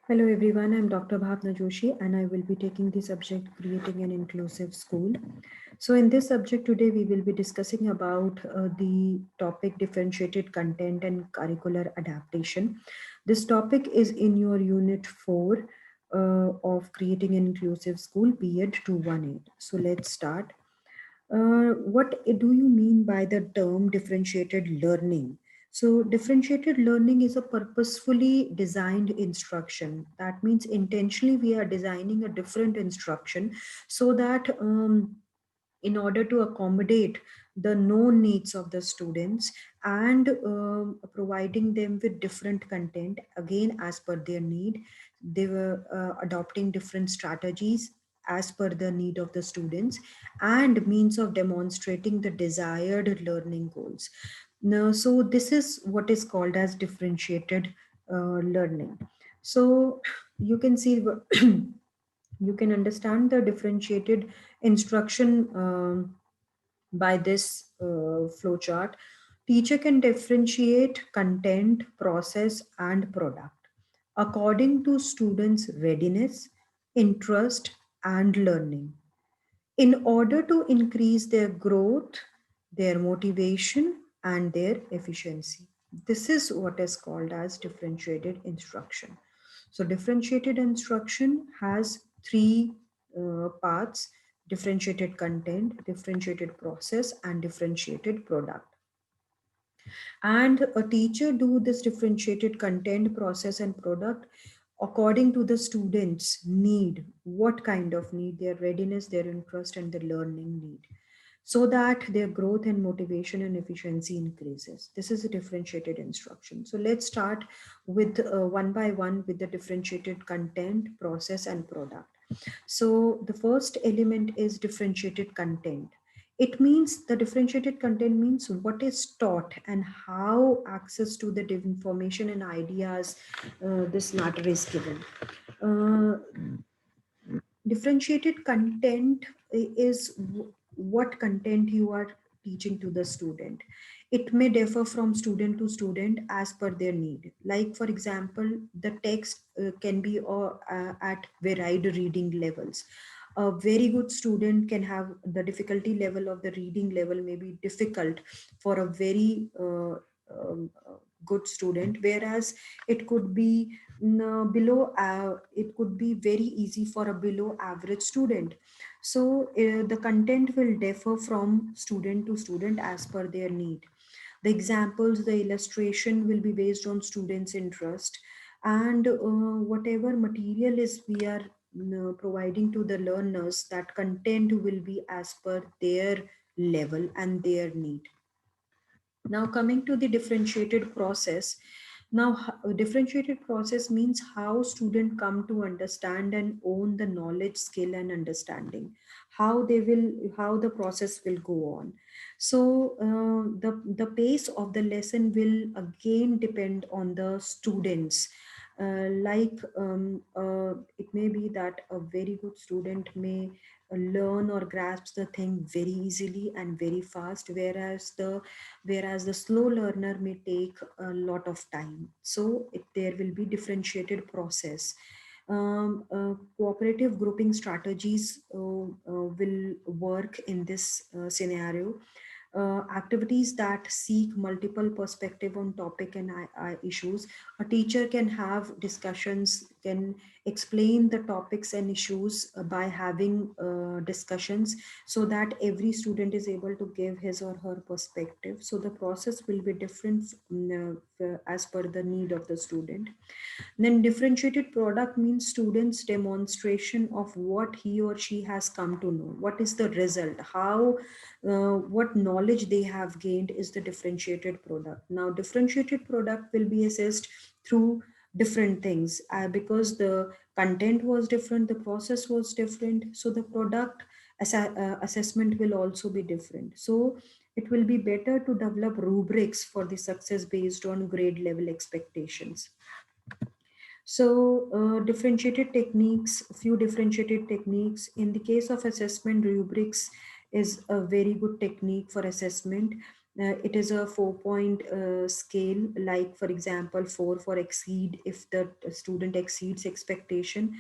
Hello everyone, I'm Dr. Bhavna Joshi and I will be taking the subject creating an inclusive school. So in this subject today we will be discussing about the topic differentiated content and curricular adaptation. This topic is in your unit 4 of creating an inclusive school B.Ed 218. So let's start. What do you mean by the term differentiated learning? So, differentiated learning is a purposefully designed instruction. That means intentionally we are designing a different instruction so that in order to accommodate the known needs of the students and providing them with different content again as per their need, they were adopting different strategies as per the need of the students and means of demonstrating the desired learning goals. Now, so this is what is called as differentiated learning. So you can see you can understand the differentiated instruction by this flow chart. Teacher can differentiate content, process, and product according to students' readiness, interest, and learning in order to increase their growth, their motivation, and their efficiency. This is what is called as differentiated instruction. So, differentiated instruction has three parts: differentiated content, differentiated process, and differentiated product. And a teacher do this differentiated content, process, and product according to the students' need, what kind of need, their readiness, their interest, and their learning need, so that their growth and motivation and efficiency increases. This is a differentiated instruction. So let's start with one by one with the differentiated content, process, and product. So the first element is differentiated content. It means the differentiated content means what is taught and how access to the information and ideas this matter is given. Uh, Differentiated content is what content you are teaching to the student. It may differ from student to student as per their need. Like for example, the text can be at varied reading levels. A very good student can have the difficulty level of the reading level may be difficult for a very good student, whereas it could be below it could be very easy for a below average student. So the content will differ from student to student as per their need. The examples, the illustration will be based on students interest, and whatever material is we are providing to the learners, that content will be as per their level and their need. Now coming to the differentiated process. Now differentiated process means how student come to understand and own the knowledge, skill, and understanding. How the process will go on. So the pace of the lesson will again depend on the students. It may be that a very good student may learn or grasp the thing very easily and very fast, whereas the slow learner may take a lot of time. So there will be differentiated process. Cooperative grouping strategies will work in this scenario. Activities that seek multiple perspective on topic and issues. A teacher can have discussions, can explain the topics and issues by having discussions, so that every student is able to give his or her perspective. So the process will be different as per the need of the student. Then differentiated product means students demonstration of what he or she has come to know, what is the result, how what knowledge they have gained is the differentiated product. Now differentiated product will be assessed through different things, because the content was different, the process was different, so the product assessment will also be different. So it will be better to develop rubrics for the success based on grade level expectations. So, differentiated techniques, few differentiated techniques. In the case of assessment, rubrics is a very good technique for assessment. It is a 4-point scale, like for example 4 for exceed, if the student exceeds expectation.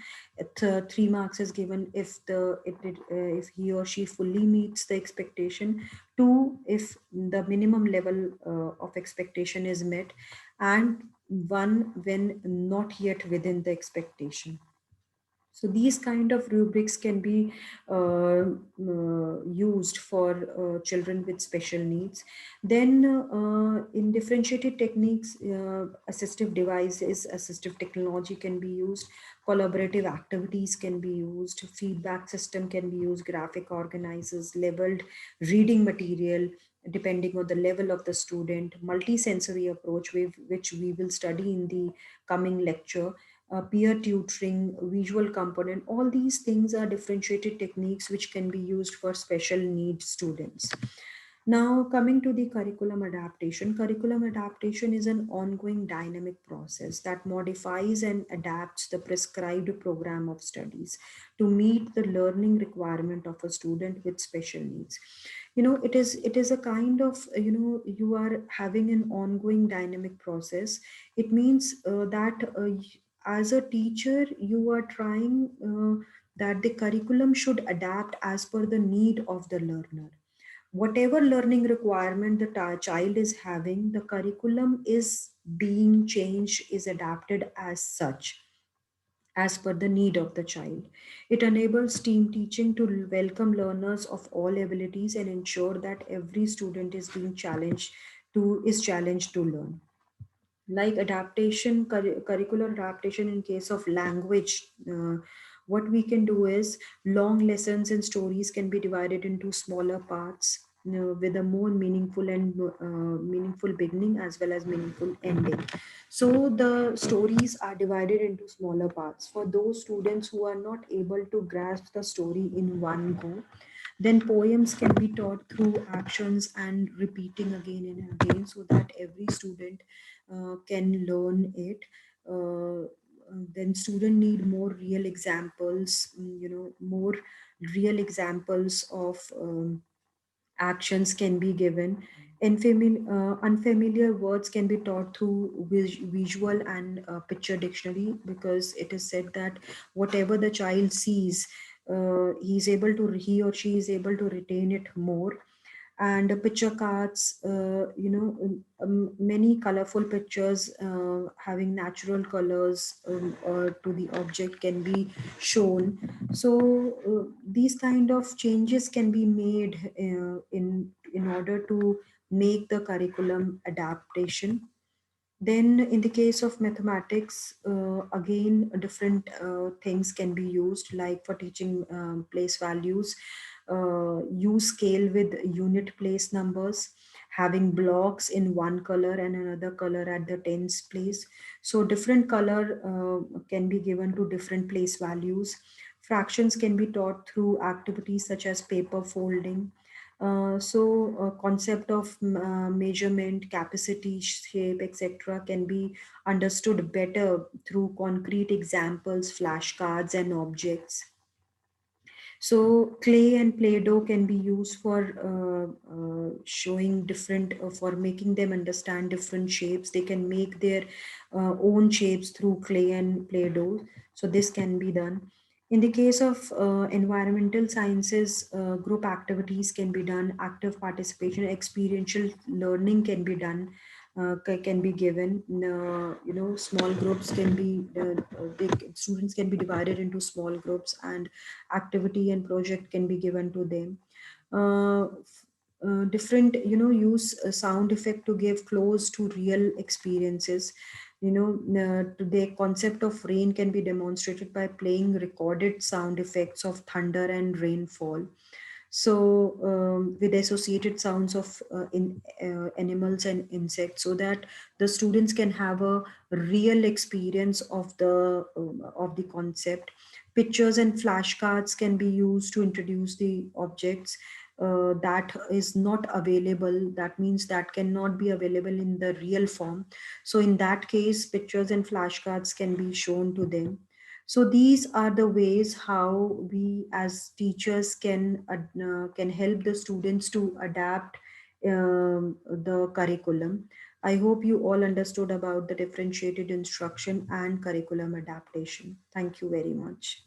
3 marks is given if if he or she fully meets the expectation. 2 if the minimum level of expectation is met, and 1 when not yet within the expectation. So these kind of rubrics can be used for children with special needs. Then in differentiated techniques, assistive devices, assistive technology can be used, collaborative activities can be used, feedback system can be used, graphic organizers, labeled reading material, depending on the level of the student, multi-sensory approach, which we will study in the coming lecture, peer tutoring, visual component, all these things are differentiated techniques which can be used for special needs students. Now, coming to the curriculum adaptation is an ongoing dynamic process that modifies and adapts the prescribed program of studies to meet the learning requirement of a student with special needs. It is a kind of, you are having an ongoing dynamic process. It means that as a teacher, you are trying that the curriculum should adapt as per the need of the learner. Whatever learning requirement the child is having, the curriculum is being changed, is adapted as such, as per the need of the child. It enables team teaching to welcome learners of all abilities and ensure that every student is being challenged to learn. Like adaptation, curricular adaptation in case of language, what we can do is long lessons and stories can be divided into smaller parts, with a more meaningful and meaningful beginning as well as meaningful ending. So the stories are divided into smaller parts for those students who are not able to grasp the story in one go. Then poems can be taught through actions and repeating again and again, so that every student can learn it. Then student need more real examples, more real examples of actions can be given. Unfamiliar words can be taught through visual and picture dictionary, because it is said that whatever the child sees, he or she is able to retain it more. And picture cards, many colorful pictures having natural colors or to the object can be shown. So these kind of changes can be made in order to make the curriculum adaptation. Then, in the case of mathematics, again, different things can be used, like for teaching place values, use scale with unit place numbers, having blocks in one color and another color at the tens place. So, different color can be given to different place values. Fractions can be taught through activities such as paper folding. Concept of measurement, capacity, shape, etc., can be understood better through concrete examples, flashcards, and objects. So clay and play-doh can be used for showing different, for making them understand different shapes. They can make their own shapes through clay and play-doh. So this can be done. In the case of environmental sciences, group activities can be done, active participation, experiential learning can be done, can be given. Small groups can be, students can be divided into small groups, and activity and project can be given to them. Different, use a sound effect to give close to real experiences. The concept of rain can be demonstrated by playing recorded sound effects of thunder and rainfall, so with associated sounds of animals and insects, so that the students can have a real experience of the concept. Pictures and flashcards can be used to introduce the objects that is not available, that means that cannot be available in the real form. So in that case, pictures and flashcards can be shown to them. So these are the ways how we as teachers can help the students to adapt the curriculum. I hope you all understood about the differentiated instruction and curriculum adaptation. Thank you very much.